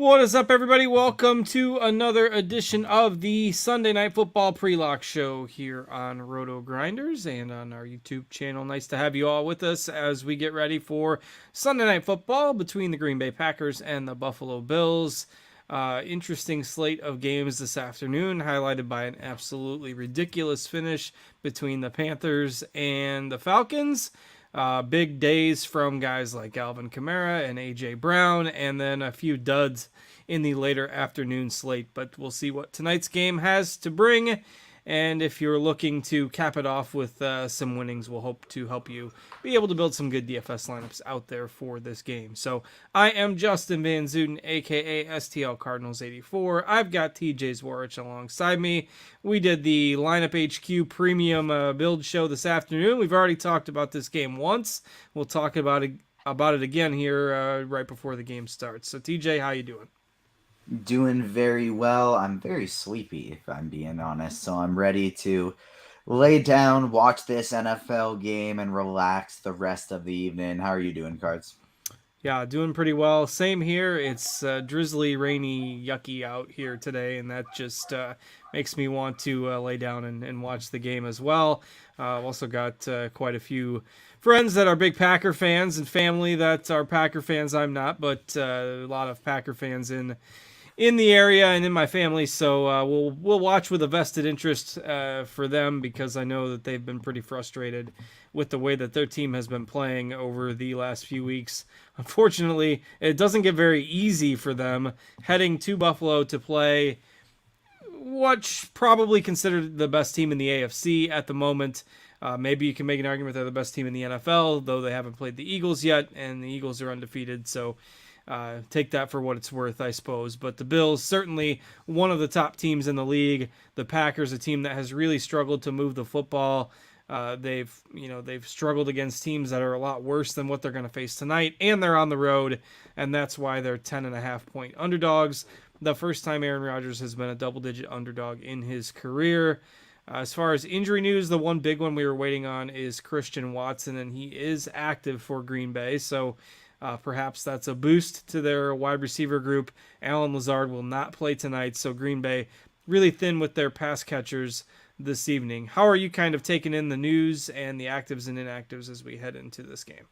What is up, everybody? Welcome to another edition of the Sunday Night Football Pre-Lock Show here on RotoGrinders and on our YouTube channel. Nice to have you all with us as we get ready for Sunday Night Football between the Green Bay Packers and the Buffalo Bills. Interesting slate of games this afternoon, highlighted by an absolutely ridiculous finish between the Panthers and the Falcons. Big days from guys like Alvin Kamara and A.J. Brown, and then a few duds in the later afternoon slate. But we'll see what tonight's game has to bring. And if you're looking to cap it off with some winnings, we'll hope to help you be able to build some good DFS lineups out there for this game. So I am Justin Van Zuiden, aka STL Cardinals 84. I've got TJ Zwarych alongside me. We did the Lineup HQ Premium build show this afternoon. We've already talked about this game once. We'll talk about it again here right before the game starts. So TJ, how you doing? Doing very well. I'm very sleepy, if I'm being honest. So I'm ready to lay down, watch this NFL game, and relax the rest of the evening. How are you doing, Cards? Yeah, doing pretty well. Same here. It's drizzly, rainy, yucky out here today, and that just makes me want to lay down and watch the game as well. I've also got quite a few friends that are big Packer fans and family that are Packer fans. I'm not, but a lot of Packer fans in the area and in my family, so we'll watch with a vested interest for them, because I know that they've been pretty frustrated with the way that their team has been playing over the last few weeks. Unfortunately, it doesn't get very easy for them heading to Buffalo to play what's probably considered the best team in the AFC at the moment. Maybe you can make an argument they're the best team in the NFL, though they haven't played the Eagles yet, and the Eagles are undefeated, so take that for what it's worth, I suppose. But the Bills, certainly one of the top teams in the league. The Packers, a team that has really struggled to move the football. They've struggled against teams that are a lot worse than what they're going to face tonight, and they're on the road, and that's why they're 10.5-point underdogs. The first time Aaron Rodgers has been a double-digit underdog in his career. As far as injury news, the one big one we were waiting on is Christian Watson, and he is active for Green Bay, so perhaps that's a boost to their wide receiver group. Allen Lazard will not play tonight, so Green Bay really thin with their pass catchers this evening. How are you kind of taking in the news and the actives and inactives as we head into this game?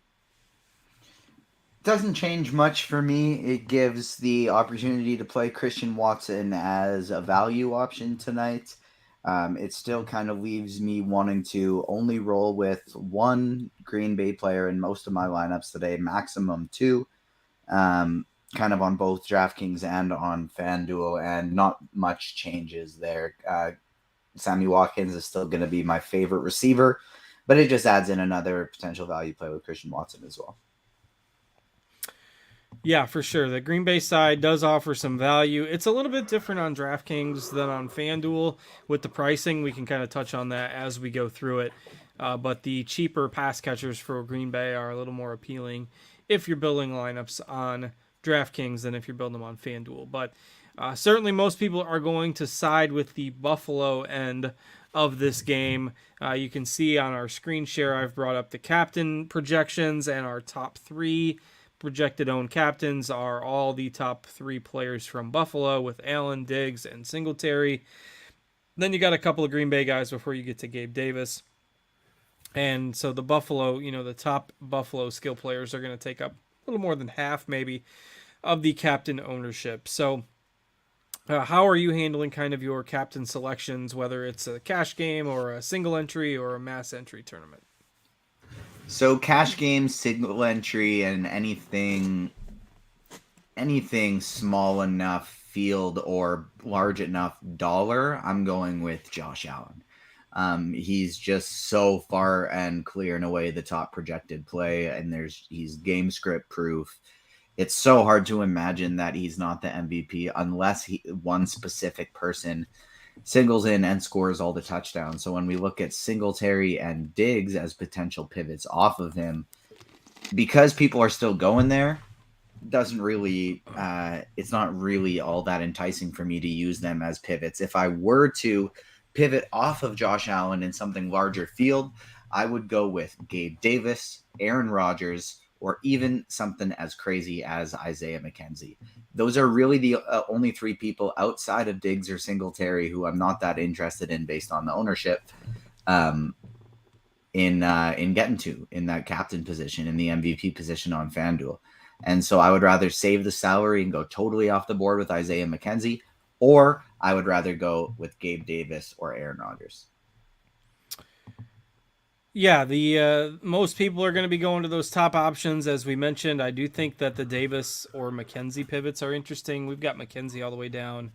Doesn't change much for me. It gives the opportunity to play Christian Watson as a value option tonight. It still kind of leaves me wanting to only roll with one Green Bay player in most of my lineups today, maximum two, kind of on both DraftKings and on FanDuel, and not much changes there. Sammy Watkins is still going to be my favorite receiver, but it just adds in another potential value play with Christian Watson as well. Yeah, for sure. The Green Bay side does offer some value. It's a little bit different on DraftKings than on FanDuel with the pricing. We can kind of touch on that as we go through it. But the cheaper pass catchers for Green Bay are a little more appealing if you're building lineups on DraftKings than if you're building them on FanDuel. But certainly most people are going to side with the Buffalo end of this game. You can see on our screen share, I've brought up the captain projections, and our top three projected own captains are all the top three players from Buffalo, with Allen, Diggs, and Singletary. Then you got a couple of Green Bay guys before you get to Gabe Davis. And so the Buffalo, the top Buffalo skill players are going to take up a little more than half maybe of the captain ownership. So how are you handling kind of your captain selections, whether it's a cash game or a single entry or a mass entry tournament? So cash games, single entry, and anything small enough field or large enough dollar, I'm going with Josh Allen. He's just so far and clear and away the top projected play, and he's game script proof. It's so hard to imagine that he's not the MVP unless one specific person singles in and scores all the touchdowns. So when we look at Singletary and Diggs as potential pivots off of him, because people are still going there, it's not really all that enticing for me to use them as pivots. If I were to pivot off of Josh Allen in something larger field, I would go with Gabe Davis, Aaron Rodgers, or even something as crazy as Isaiah McKenzie. Those are really the only three people outside of Diggs or Singletary who I'm not that interested in based on the ownership. In getting to in that captain position, in the MVP position on FanDuel. And so I would rather save the salary and go totally off the board with Isaiah McKenzie, or I would rather go with Gabe Davis or Aaron Rodgers. Yeah, the most people are going to be going to those top options, as we mentioned. I do think that the Davis or McKenzie pivots are interesting. We've got McKenzie all the way down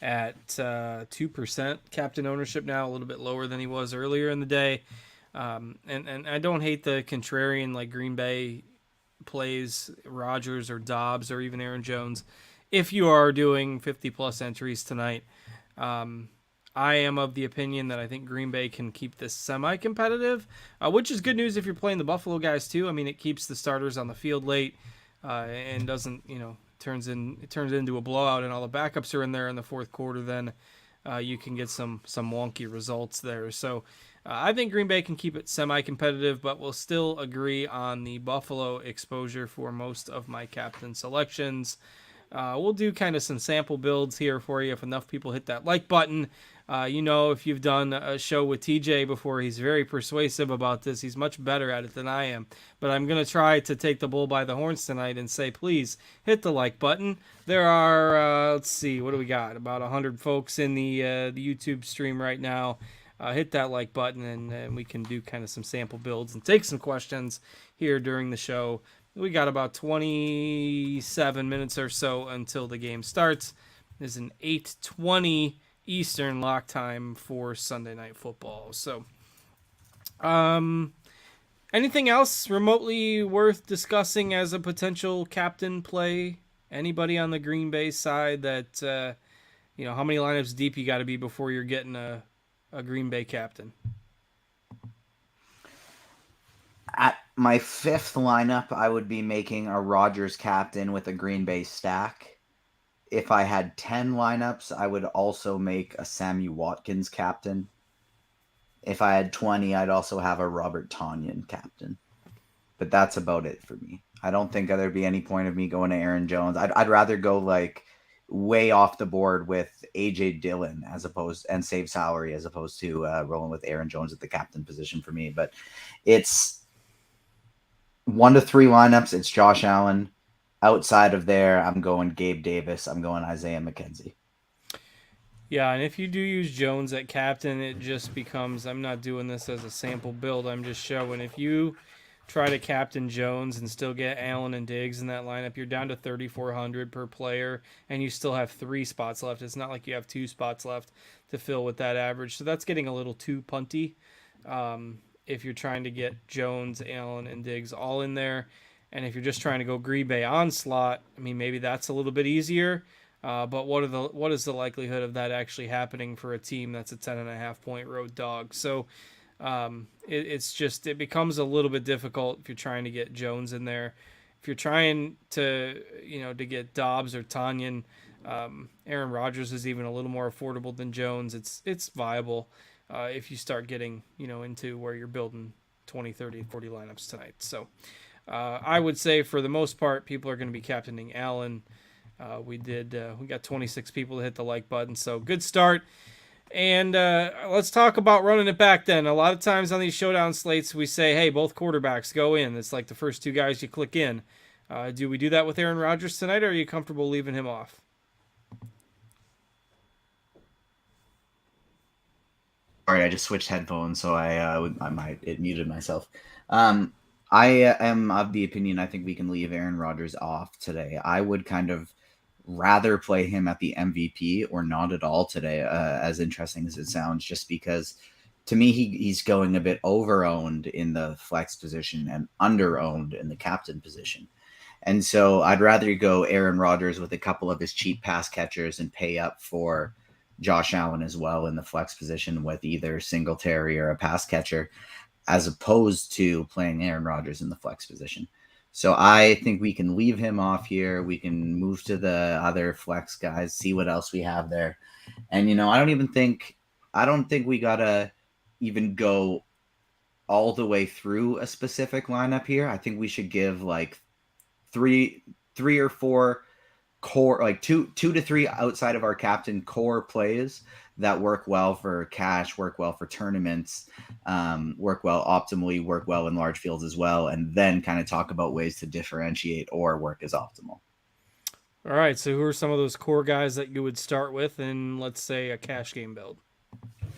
at 2% captain ownership now, a little bit lower than he was earlier in the day. And I don't hate the contrarian like Green Bay plays Rodgers or Dobbs or even Aaron Jones if you are doing 50 plus entries tonight. I am of the opinion that I think Green Bay can keep this semi-competitive, which is good news if you're playing the Buffalo guys too. I mean, it keeps the starters on the field late and doesn't, turns into a blowout and all the backups are in there in the fourth quarter. Then you can get some wonky results there. So I think Green Bay can keep it semi-competitive, but we'll still agree on the Buffalo exposure for most of my captain selections. We'll do kind of some sample builds here for you if enough people hit that like button. If you've done a show with TJ before, he's very persuasive about this. He's much better at it than I am. But I'm going to try to take the bull by the horns tonight and say, please hit the like button. There are, let's see, what do we got? About 100 folks in the YouTube stream right now. Hit that like button and we can do kind of some sample builds and take some questions here during the show. We got about 27 minutes or so until the game starts. There's an 8:20 Eastern lock time for Sunday Night Football. So, anything else remotely worth discussing as a potential captain play? Anybody on the Green Bay side that, how many lineups deep you got to be before you're getting a Green Bay captain? At my fifth lineup, I would be making a Rodgers captain with a Green Bay stack. If I had 10 lineups, I would also make a Sammy Watkins captain. If I had 20, I'd also have a Robert Tonyan captain. But that's about it for me. I don't think there'd be any point of me going to Aaron Jones. I'd rather go like way off the board with AJ Dillon and save salary as opposed to rolling with Aaron Jones at the captain position for me. But it's 1 to 3 lineups. It's Josh Allen. Outside of there, I'm going Gabe Davis. I'm going Isaiah McKenzie. Yeah, and if you do use Jones at captain, it just becomes, I'm not doing this as a sample build. I'm just showing if you try to captain Jones and still get Allen and Diggs in that lineup, you're down to 3,400 per player, and you still have 3 spots left. It's not like you have 2 spots left to fill with that average. So that's getting a little too punty if you're trying to get Jones, Allen, and Diggs all in there. And if you're just trying to go Green Bay onslaught, I mean, maybe that's a little bit easier. But what is the likelihood of that actually happening for a team that's a 10.5 point road dog? So it becomes a little bit difficult if you're trying to get Jones in there. If you're trying to get Dobbs or Tonyan, Aaron Rodgers is even a little more affordable than Jones. It's viable if you start getting into where you're building 20, 30, 40 lineups tonight. So. I would say for the most part, people are going to be captaining Allen. We got 26 people to hit the like button, so good start. And let's talk about running it back then. A lot of times on these showdown slates, we say, hey, both quarterbacks go in. It's like the first 2 guys you click in. Do we do that with Aaron Rodgers tonight, or are you comfortable leaving him off? Sorry, I just switched headphones, so it muted myself. I am of the opinion I think we can leave Aaron Rodgers off today. I would kind of rather play him at the MVP or not at all today, as interesting as it sounds, just because to me he's going a bit over-owned in the flex position and under-owned in the captain position. And so I'd rather go Aaron Rodgers with a couple of his cheap pass catchers and pay up for Josh Allen as well in the flex position with either Singletary or a pass catcher, as opposed to playing Aaron Rodgers in the flex position. So I think we can leave him off here. We can move to the other flex guys, see what else we have there. And, I don't think we got to even go all the way through a specific lineup here. I think we should give like three or four core, like two to three outside of our captain core plays that work well for cash, work well for tournaments, work well optimally, work well in large fields as well, and then kind of talk about ways to differentiate or work as optimal. All right, so who are some of those core guys that you would start with in, let's say, a cash game build?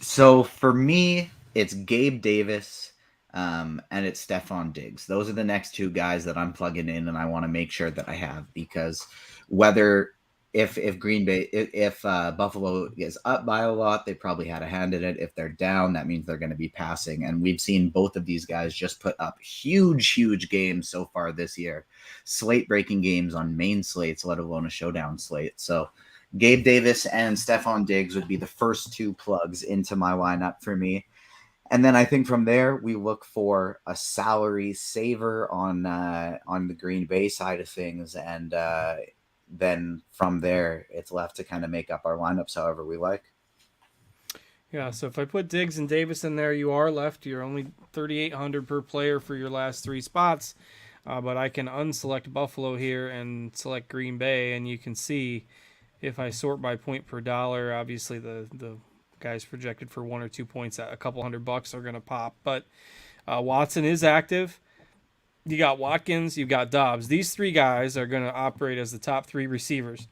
So for me, it's Gabe Davis, and it's Stephon Diggs. Those are the next two guys that I'm plugging in, and I want to make sure that I have, because whether if Green Bay if Buffalo is up by a lot, they probably had a hand in it. If they're down, that means they're going to be passing, and we've seen both of these guys just put up huge games so far this year, slate breaking games on main slates, let alone a showdown slate. So Gabe Davis and Stephon Diggs would be the first two plugs into my lineup for me. And then I think from there we look for a salary saver on the Green Bay side of things, and then from there it's left to kind of make up our lineups however we like. Yeah, so if I put Diggs and Davis in there, you are left. You're only 3,800 per player for your last three spots. But I can unselect Buffalo here and select Green Bay, and you can see if I sort by point per dollar, obviously the guys projected for 1 or 2 points at a couple $100 are going to pop. But Watson is active. You got Watkins, you got Dobbs. These three guys are going to operate as the top three receivers.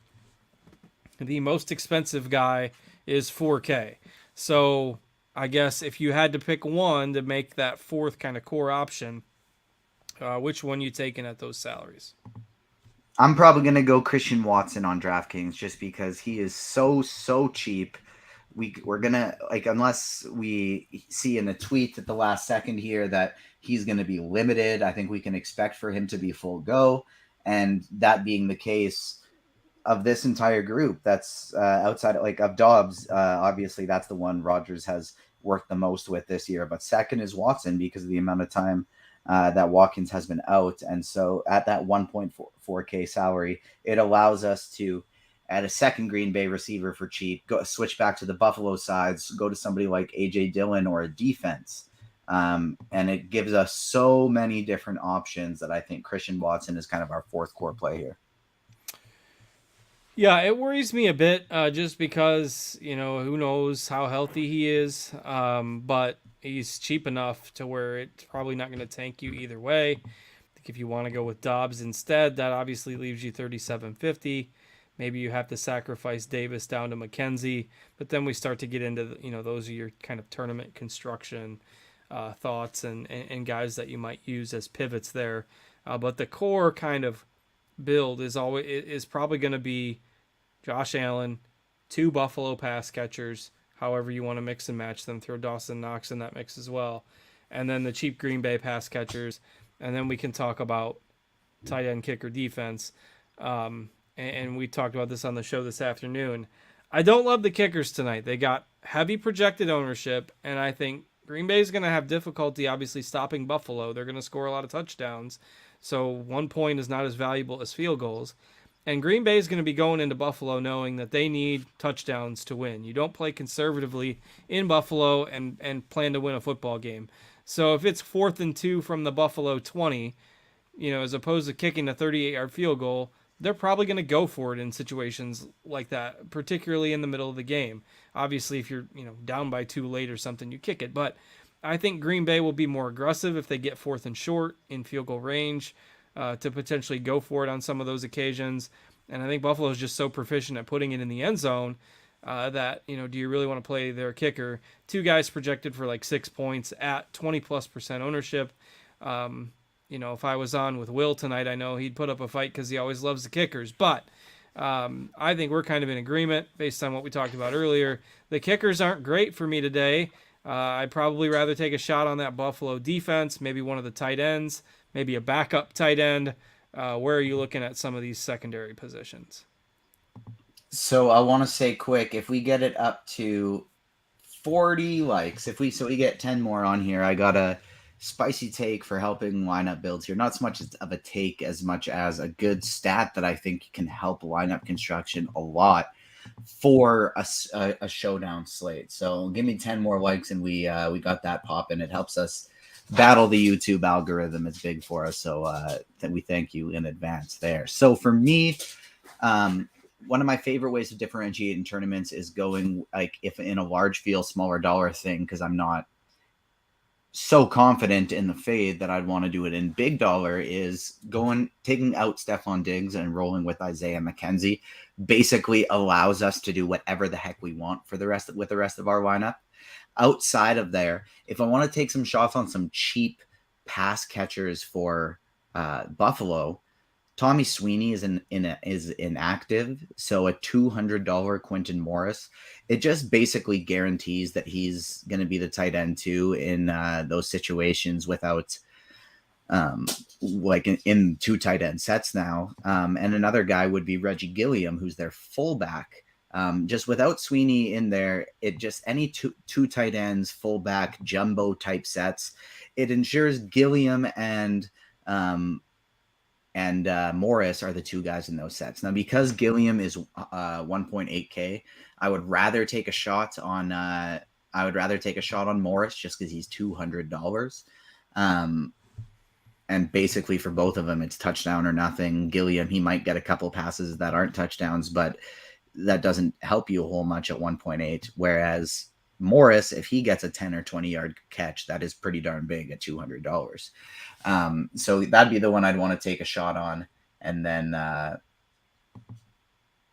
The most expensive guy is 4K. So I guess if you had to pick one to make that fourth kind of core option, which one you taking at those salaries? I'm probably going to go Christian Watson on DraftKings just because he is so cheap. We're going to, like, unless we see in a tweet at the last second here that he's going to be limited, I think we can expect for him to be full go. And that being the case, of this entire group, that's outside of Dobbs, obviously that's the one Rodgers has worked the most with this year. But second is Watson because of the amount of time that Watkins has been out. And so at that 1.4K salary, it allows us to add a second Green Bay receiver for cheap, go switch back to the Buffalo sides, go to somebody like A.J. Dillon or a defense. And it gives us so many different options that I think Christian Watson is kind of our fourth core play here. Yeah, it worries me a bit just because, who knows how healthy he is. But he's cheap enough to where it's probably not going to tank you either way. I think if you want to go with Dobbs instead, that obviously leaves you 3,750. Maybe you have to sacrifice Davis down to McKenzie. But then we start to get into, those are your kind of tournament construction thoughts and guys that you might use as pivots there. But the core kind of build is probably going to be Josh Allen, two Buffalo pass catchers, however you want to mix and match them. Throw Dawson Knox in that mix as well. And then the cheap Green Bay pass catchers. And then we can talk about tight end, kicker, defense. And we talked about this on the show this afternoon. I don't love the kickers tonight. They got heavy projected ownership, and I think Green Bay is going to have difficulty, obviously, stopping Buffalo. They're going to score a lot of touchdowns. So 1 point is not as valuable as field goals. And Green Bay is going to be going into Buffalo knowing that they need touchdowns to win. You don't play conservatively in Buffalo and plan to win a football game. So if it's 4th and 2 from the Buffalo 20, as opposed to kicking a 38-yard field goal, they're probably going to go for it in situations like that, particularly in the middle of the game. Obviously, if you're down by 2 late or something, you kick it. But I think Green Bay will be more aggressive if they get 4th and short in field goal range to potentially go for it on some of those occasions. And I think Buffalo is just so proficient at putting it in the end zone that, do you really want to play their kicker? 2 guys projected for like 6 points at 20+% ownership. If I was on with Will tonight, I know he'd put up a fight because he always loves the kickers. But I think we're kind of in agreement based on what we talked about earlier. The kickers aren't great for me today. I'd probably rather take a shot on that Buffalo defense, maybe one of the tight ends, maybe a backup tight end. Where are you looking at some of these secondary positions? So I want to say quick, if we get it up to 40 likes, if we get 10 more on here, I got a spicy take for helping lineup builds here. Not so much of a take as much as a good stat that I think can help lineup construction a lot for a showdown slate. So give me 10 more likes and we got that popping. It helps us battle the YouTube algorithm is big for us. So we thank you in advance there. So for me, one of my favorite ways to differentiate in tournaments is going like if in a large field, smaller dollar thing, because I'm not so confident in the fade that I'd want to do it in big dollar, is taking out Stephon Diggs and rolling with Isaiah McKenzie basically allows us to do whatever the heck we want with the rest of our lineup. Outside of there, if I want to take some shots on some cheap pass catchers for Buffalo, Tommy Sweeney is inactive, so a $200 Quentin Morris, it just basically guarantees that he's going to be the tight end too in those situations without like in two tight end sets now. And another guy would be Reggie Gilliam, who's their fullback. Just without Sweeney in there, it just any two tight ends, fullback, jumbo type sets, it ensures Gilliam and Morris are the two guys in those sets. Now, because Gilliam is 1.8K, I would rather take a shot on Morris just because he's $200. And basically for both of them, it's touchdown or nothing. Gilliam, he might get a couple passes that aren't touchdowns, but that doesn't help you a whole much at 1.8. Whereas Morris, if he gets a 10 or 20 yard catch, that is pretty darn big at $200. So that'd be the one I'd want to take a shot on. And then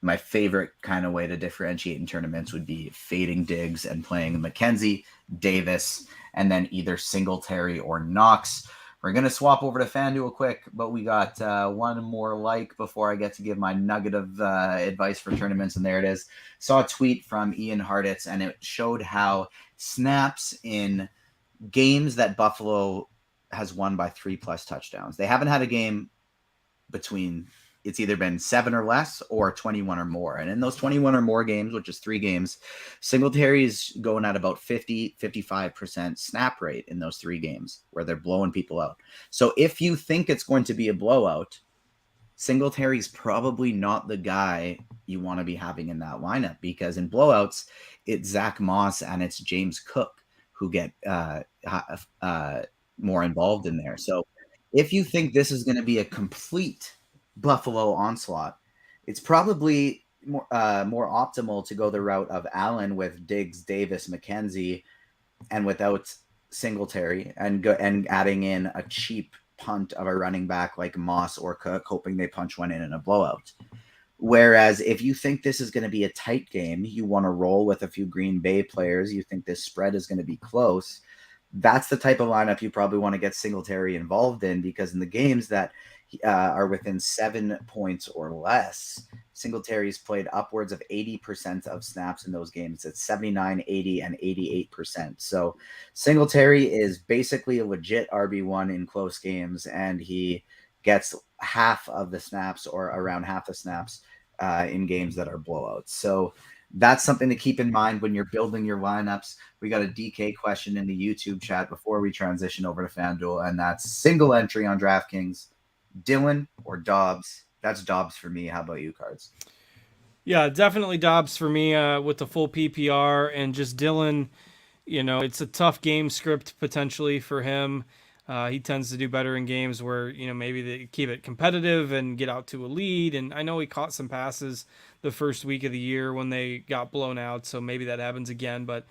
my favorite kind of way to differentiate in tournaments would be fading Diggs and playing McKenzie, Davis, and then either Singletary or Knox. We're going to swap over to FanDuel quick, but we got one more like before I get to give my nugget of advice for tournaments, and there it is. Saw a tweet from Ian Harditz, and it showed how snaps in games that Buffalo has won by 3+ touchdowns. They haven't had a game between it's either been 7 or less or 21 or more. And in those 21 or more games, which is 3 games, Singletary is going at about 55% snap rate in those 3 games where they're blowing people out. So if you think it's going to be a blowout, Singletary's probably not the guy you want to be having in that lineup, because in blowouts, it's Zach Moss and it's James Cook who get more involved in there. So if you think this is going to be a complete Buffalo onslaught, it's probably more optimal to go the route of Allen with Diggs, Davis, McKenzie, and without Singletary, and adding in a cheap punt of a running back like Moss or Cook, hoping they punch one in a blowout. Whereas if you think this is going to be a tight game, you want to roll with a few Green Bay players, you think this spread is going to be close, that's the type of lineup you probably want to get Singletary involved in, because in the games that are within 7 points or less, Singletary's played upwards of 80% of snaps in those games. It's 79, 80, and 88%. So Singletary is basically a legit RB1 in close games, and he gets half of the snaps or around half the snaps in games that are blowouts. So that's something to keep in mind when you're building your lineups. We got a DK question in the YouTube chat before we transition over to FanDuel, and that's single entry on DraftKings, Dylan or Dobbs. That's Dobbs for me. How about you, Cards? Yeah, definitely Dobbs for me with the full PPR, and just Dylan, it's a tough game script potentially for him. He tends to do better in games where, maybe they keep it competitive and get out to a lead. And I know he caught some passes the first week of the year when they got blown out, so maybe that happens again. But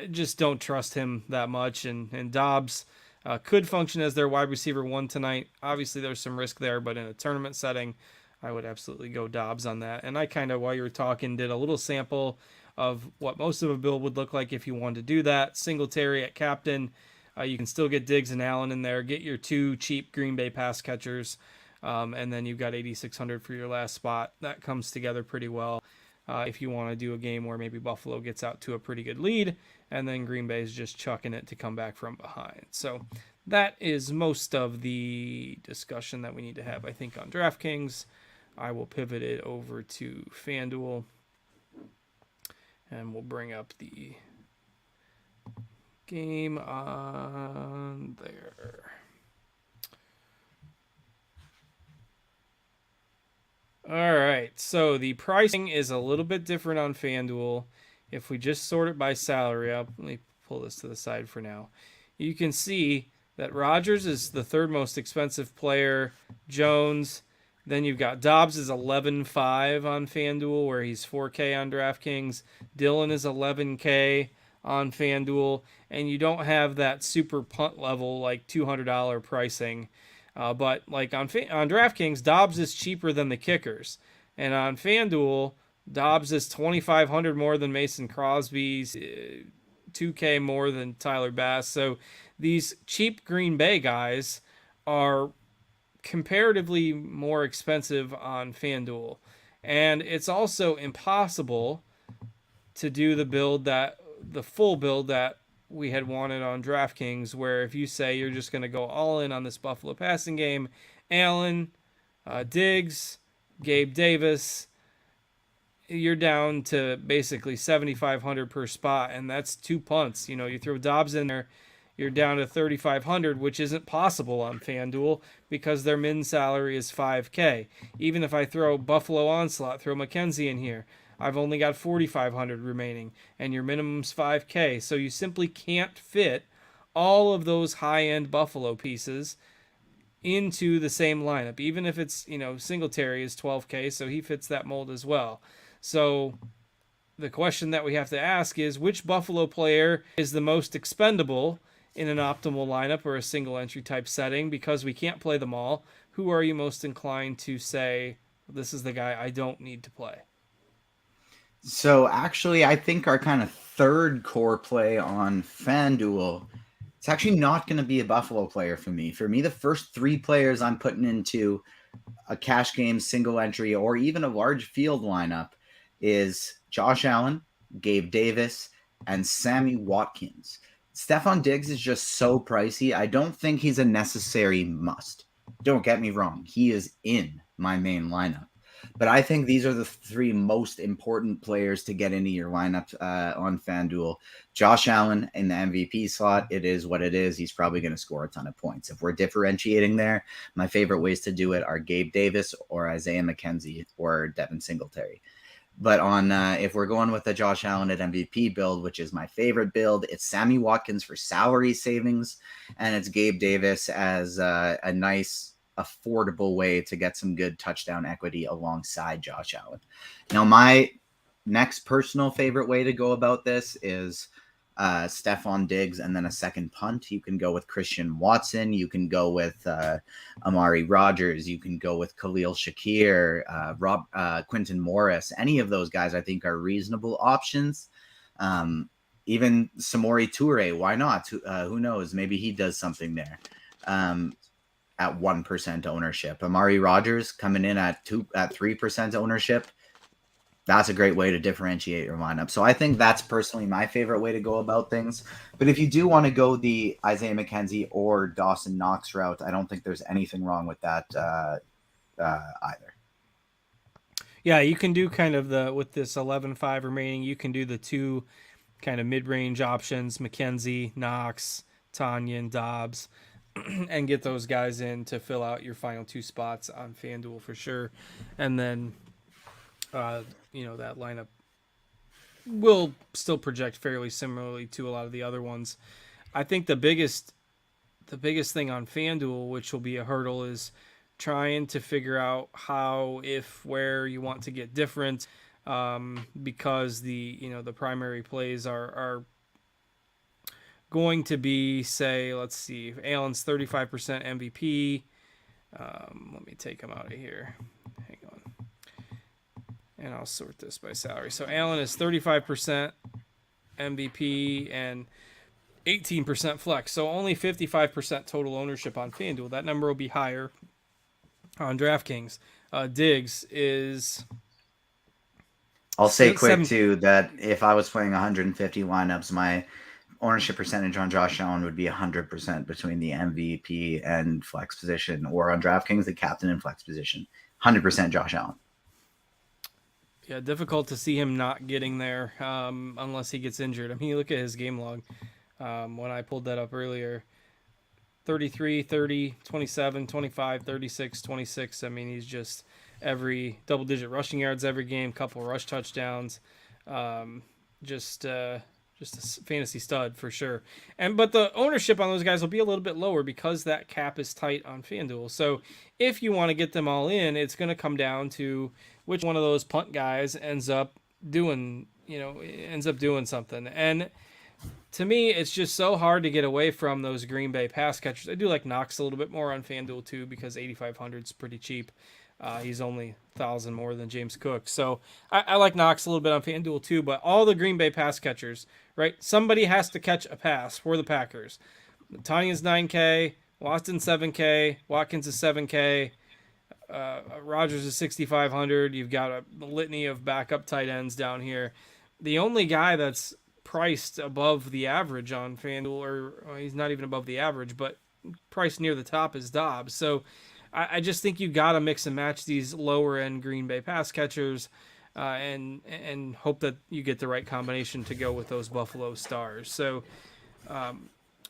just don't trust him that much. And Dobbs could function as their wide receiver 1 tonight. Obviously, there's some risk there, but in a tournament setting, I would absolutely go Dobbs on that. And I kind of, while you were talking, did a little sample of what most of a build would look like if you wanted to do that. Singletary at captain. You can still get Diggs and Allen in there. Get your 2 cheap Green Bay pass catchers. And then you've got 8,600 for your last spot. That comes together pretty well if you want to do a game where maybe Buffalo gets out to a pretty good lead and then Green Bay is just chucking it to come back from behind. So that is most of the discussion that we need to have, I think, on DraftKings. I will pivot it over to FanDuel, and we'll bring up the game on there. All right, so the pricing is a little bit different on FanDuel. If we just sort it by salary, let me pull this to the side for now. you can see that Rodgers is the third most expensive player. Jones, then you've got Dobbs is 11.5 on FanDuel, where he's 4K on DraftKings. Dillon is 11K on FanDuel, and you don't have that super punt level like $200 pricing. But like on DraftKings, Dobbs is cheaper than the kickers, and on FanDuel, Dobbs is 2,500 more than Mason Crosby's, 2K more than Tyler Bass. So these cheap Green Bay guys are comparatively more expensive on FanDuel. And it's also impossible to do the full build that we had wanted on DraftKings, where if you say you're just going to go all in on this Buffalo passing game, Allen, Diggs, Gabe Davis, you're down to basically 7,500 per spot, and that's 2 punts. You throw Dobbs in there, you're down to 3,500, which isn't possible on FanDuel because their min salary is 5K. Even if I throw Buffalo Onslaught, throw McKenzie in here, I've only got 4,500 remaining, and your minimum's 5K. So you simply can't fit all of those high-end Buffalo pieces into the same lineup, even if it's, Singletary is 12K, so he fits that mold as well. So the question that we have to ask is, which Buffalo player is the most expendable in an optimal lineup or a single entry type setting? Because we can't play them all. Who are you most inclined to say, this is the guy I don't need to play? So actually, I think our kind of third core play on FanDuel, it's actually not going to be a Buffalo player for me. For me, the first three players I'm putting into a cash game, single entry, or even a large field lineup is Josh Allen, Gabe Davis, and Sammy Watkins. Stephon Diggs is just so pricey. I don't think he's a necessary must. Don't get me wrong. He is in my main lineup. But I think these are the three most important players to get into your lineup on FanDuel. Josh Allen in the MVP slot, it is what it is. He's probably going to score a ton of points. If we're differentiating there, my favorite ways to do it are Gabe Davis or Isaiah McKenzie or Devin Singletary. But on if we're going with the Josh Allen at MVP build, which is my favorite build, it's Sammy Watkins for salary savings, and it's Gabe Davis as a nice, affordable way to get some good touchdown equity alongside Josh Allen. Now, my next personal favorite way to go about this is Stephon Diggs and then a second punt. You can go with Christian Watson. You can go with Amari Rodgers. You can go with Khalil Shakir, Quinton Morris. Any of those guys I think are reasonable options. Even Samori Toure, why not? Who knows? Maybe he does something there. At 1% ownership. Amari Rodgers coming in at 3% ownership. That's a great way to differentiate your lineup. So I think that's personally my favorite way to go about things. But if you do want to go the Isaiah McKenzie or Dawson Knox route, I don't think there's anything wrong with that either. Yeah, you can do kind of with this 11.5 remaining, you can do the two kind of mid-range options, McKenzie, Knox, Tanyan, Dobbs, and get those guys in to fill out your final two spots on FanDuel for sure. And then that lineup will still project fairly similarly to a lot of the other ones. I think the biggest thing on FanDuel, which will be a hurdle, is trying to figure out how, if, where you want to get different, because the primary plays are going to be, say, let's see, Allen's 35% MVP. Let me take him out of here. Hang on. And I'll sort this by salary. So Allen is 35% MVP and 18% flex. So only 55% total ownership on FanDuel. That number will be higher on DraftKings. Diggs is... I'll say quick, too, that if I was playing 150 lineups, my ownership percentage on Josh Allen would be 100% between the MVP and flex position, or on DraftKings, the captain and flex position. 100% Josh Allen. Yeah, difficult to see him not getting there unless he gets injured. I mean, you look at his game log when I pulled that up earlier. 33, 30, 27, 25, 36, 26. I mean, he's just every double-digit rushing yards every game, couple rush touchdowns. just a fantasy stud for sure. But the ownership on those guys will be a little bit lower because that cap is tight on FanDuel. So if you want to get them all in, it's going to come down to which one of those punt guys ends up doing something. And to me, it's just so hard to get away from those Green Bay pass catchers. I do like Knox a little bit more on FanDuel too because 8,500 is pretty cheap. He's only 1,000 more than James Cook. So I like Knox a little bit on FanDuel too, but all the Green Bay pass catchers, right? Somebody has to catch a pass for the Packers. Tanya's 9K, Watson 7K, Watkins is 7K, Rodgers is 6,500. You've got a litany of backup tight ends down here. The only guy that's priced above the average on FanDuel, or he's not even above the average, but priced near the top is Dobbs. So I just think you got to mix and match these lower end Green Bay pass catchers, and hope that you get the right combination to go with those Buffalo stars. So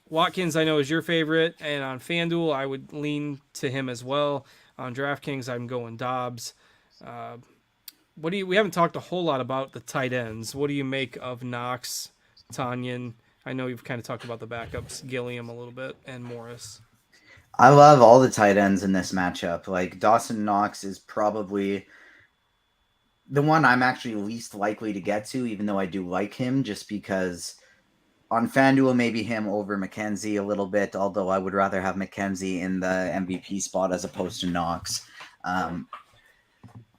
Watkins, I know, is your favorite, and on FanDuel, I would lean to him as well. On DraftKings, I'm going Dobbs. We haven't talked a whole lot about the tight ends. What do you make of Knox, Tanyan? I know you've kind of talked about the backups, Gilliam a little bit, and Morris. I love all the tight ends in this matchup. Like Dawson Knox is probably the one I'm actually least likely to get to, even though I do like him, just because on FanDuel, maybe him over McKenzie a little bit, although I would rather have McKenzie in the MVP spot as opposed to Knox.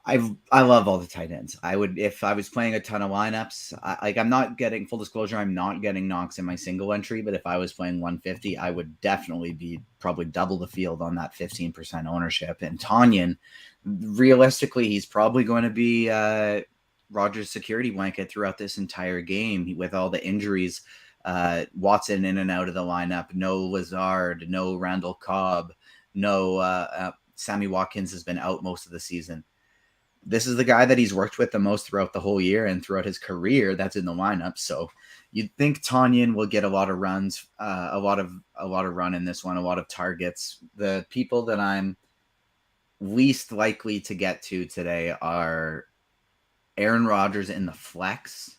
I love all the tight ends. I would, if I was playing a ton of lineups, I'm not getting, full disclosure, I'm not getting Knox in my single entry, but if I was playing 150, I would definitely be probably double the field on that 15% ownership. And Tanyan, realistically, he's probably going to be Rodgers' security blanket throughout this entire game with all the injuries. Watson in and out of the lineup, no Lazard, no Randall Cobb, no Sammy Watkins has been out most of the season. This is the guy that he's worked with the most throughout the whole year and throughout his career that's in the lineup. So you'd think Tanyan will get a lot of runs, a lot of run in this one, a lot of targets. The people that I'm least likely to get to today are Aaron Rodgers in the flex.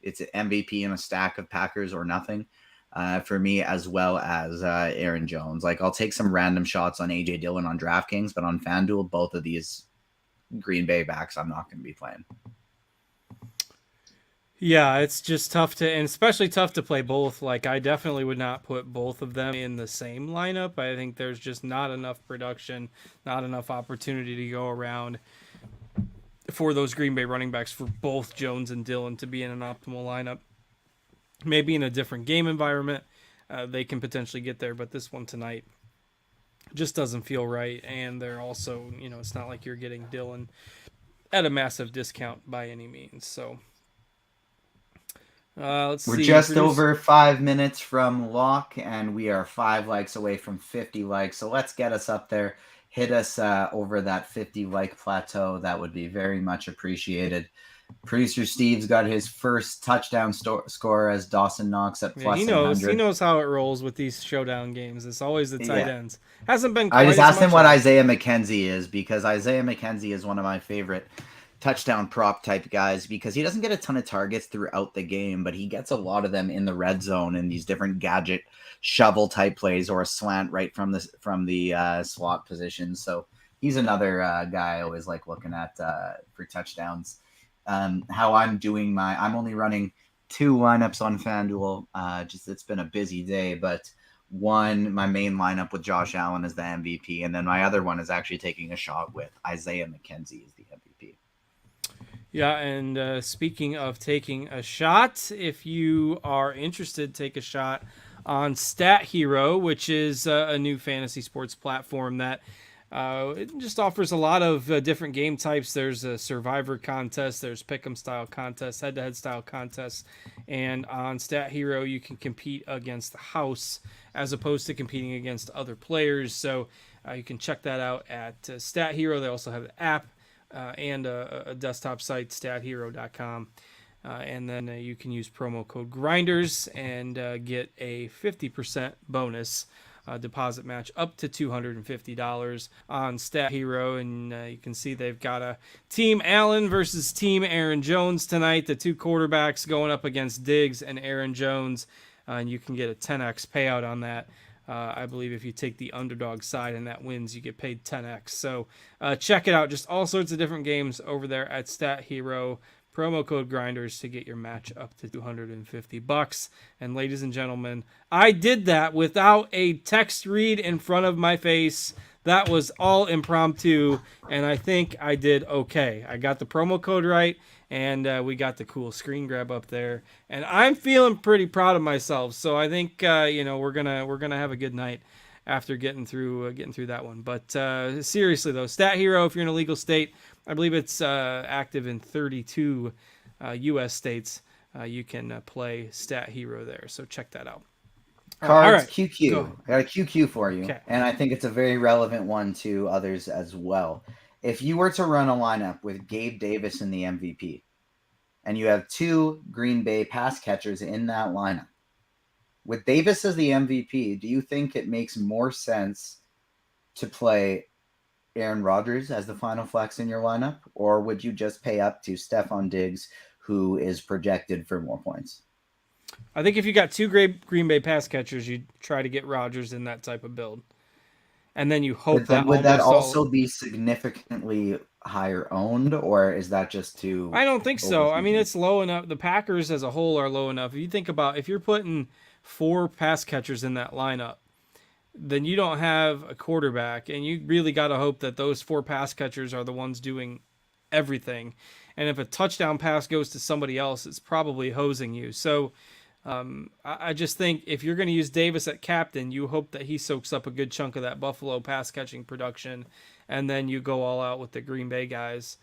It's an MVP in a stack of Packers or nothing for me, as well as Aaron Jones. Like, I'll take some random shots on AJ Dillon on DraftKings, but on FanDuel, both of these Green Bay backs I'm not going to be playing. Yeah, it's just tough to, and especially tough to play both. Like, I definitely would not put both of them in the same lineup. I think there's just not enough production, not enough opportunity to go around for those Green Bay running backs for both Jones and Dillon to be in an optimal lineup. Maybe in a different game environment, they can potentially get there, but this one tonight just doesn't feel right. And they're also, it's not like you're getting Dillon at a massive discount by any means. So We're just over 5 minutes from lock, and we are 5 likes away from 50 likes. So let's get us up there. Hit us over that 50 like plateau. That would be very much appreciated. Producer Steve's got his first touchdown score as Dawson Knox at plus 100. He knows how it rolls with these showdown games. It's always the tight ends. Hasn't been quite I just as asked much him what Isaiah McKenzie is, because Isaiah McKenzie is one of my favorite touchdown prop type guys, because he doesn't get a ton of targets throughout the game, but he gets a lot of them in the red zone in these different gadget shovel type plays or a slant right from the slot position. So he's another guy I always like looking at for touchdowns. How I'm doing I'm only running 2 lineups on FanDuel. It's been a busy day, but my main lineup with Josh Allen is the MVP, and then my other one is actually taking a shot with Isaiah McKenzie as the MVP. Yeah, and speaking of taking a shot, if you are interested, take a shot on Stat Hero, which is a new fantasy sports platform that it just offers a lot of different game types. There's a survivor contest, there's pick'em style contests, head-to-head style contests, and on Stat Hero you can compete against the house as opposed to competing against other players. So you can check that out at Stat Hero. They also have the app and a desktop site, stathero.com. And then you can use promo code Grinders and get a 50% bonus deposit match up to $250 on Stat Hero. And you can see they've got a Team Allen versus Team Aaron Jones tonight. The two quarterbacks going up against Diggs and Aaron Jones. And you can get a 10x payout on that. I believe if you take the underdog side and that wins, you get paid 10x. So check it out. Just all sorts of different games over there at Stat Hero. Promo code Grinders to get your match up to $250. And ladies and gentlemen, I did that without a text read in front of my face. That was all impromptu, and I think I did okay. I got the promo code right, and we got the cool screen grab up there, and I'm feeling pretty proud of myself. So I think we're gonna have a good night after getting through that one. But seriously though, Stat Hero, if you're in a legal state, I believe it's active in 32 U.S. states. You can play Stat Hero there, so check that out. Cards, all right. QQ. I got a QQ for you, Okay. and I think it's a very relevant one to others as well. If you were to run a lineup with Gabe Davis in the MVP, and you have two Green Bay pass catchers in that lineup, with Davis as the MVP, do you think it makes more sense to play Aaron Rodgers as the final flex in your lineup, or would you just pay up to Stephon Diggs, who is projected for more points? I think if you got two great Green Bay pass catchers, you try to get Rodgers in that type of build, and then you hope that would that also be significantly higher owned, or is that just too? I don't think so. I mean, it's low enough. The Packers as a whole are low enough. If you think about if you're putting 4 pass catchers in that lineup, then you don't have a quarterback, and you really got to hope that those 4 pass catchers are the ones doing everything. And if a touchdown pass goes to somebody else, it's probably hosing you. So I just think if you're going to use Davis at captain, you hope that he soaks up a good chunk of that Buffalo pass catching production, and then you go all out with the Green Bay guys.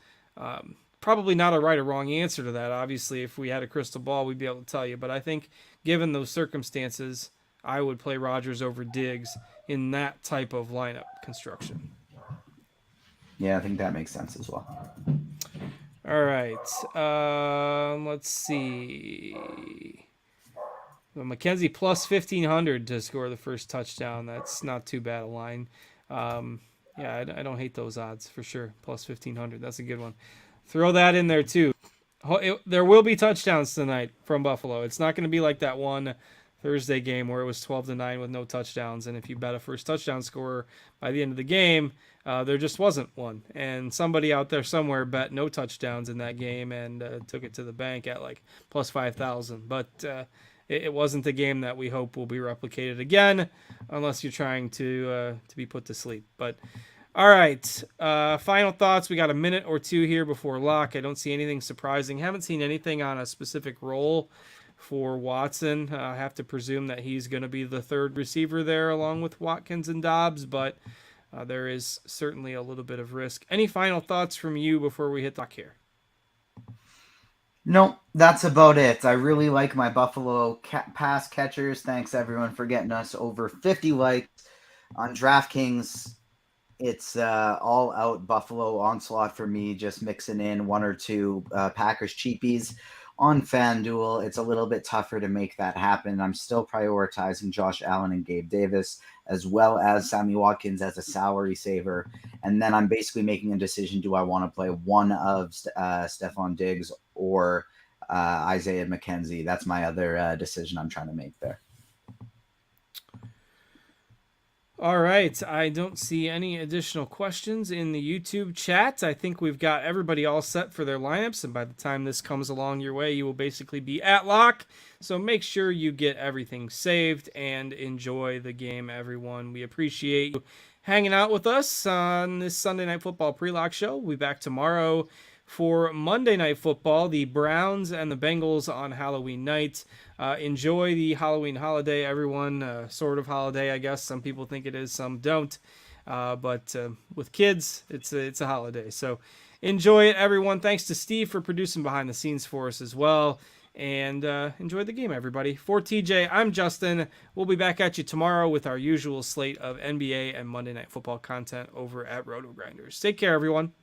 Probably not a right or wrong answer to that. Obviously, if we had a crystal ball, we'd be able to tell you. But I think given those circumstances, I would play Rodgers over Diggs in that type of lineup construction. Yeah, I think that makes sense as well. All right. Let's see. McKenzie plus 1,500 to score the first touchdown. That's not too bad a line. I don't hate those odds for sure. Plus 1,500. That's a good one. Throw that in there too. There will be touchdowns tonight from Buffalo. It's not going to be like that one Thursday game where it was 12-9 with no touchdowns. And if you bet a first touchdown scorer by the end of the game, there just wasn't one. And somebody out there somewhere bet no touchdowns in that game and took it to the bank at like plus 5,000. But it wasn't the game that we hope will be replicated again, unless you're trying to be put to sleep. But all right, final thoughts. We got a minute or two here before lock. I don't see anything surprising. Haven't seen anything on a specific role for Watson. I have to presume that he's going to be the third receiver there along with Watkins and Dobbs, but there is certainly a little bit of risk. Any final thoughts from you before we hit lock here? No, that's about it. I really like my Buffalo pass catchers. Thanks, everyone, for getting us over 50 likes on DraftKings. It's all out Buffalo onslaught for me, just mixing in 1 or 2 Packers cheapies. On FanDuel, it's a little bit tougher to make that happen. I'm still prioritizing Josh Allen and Gabe Davis, as well as Sammy Watkins as a salary saver. And then I'm basically making a decision. Do I want to play one of Stephon Diggs or Isaiah McKenzie? That's my other decision I'm trying to make there. All right. I don't see any additional questions in the YouTube chat. I think we've got everybody all set for their lineups. And by the time this comes along your way, you will basically be at lock. So make sure you get everything saved and enjoy the game, everyone. We appreciate you hanging out with us on this Sunday Night Football pre-lock show. We'll be back tomorrow for Monday Night Football, the Browns and the Bengals on Halloween night. Enjoy the Halloween holiday, everyone. Sort of holiday, I guess. Some people think it is, some don't. But with kids, it's a holiday. So enjoy it, everyone. Thanks to Steve for producing behind the scenes for us as well. And enjoy the game, everybody. For TJ, I'm Justin. We'll be back at you tomorrow with our usual slate of NBA and Monday Night Football content over at RotoGrinders. Take care, everyone.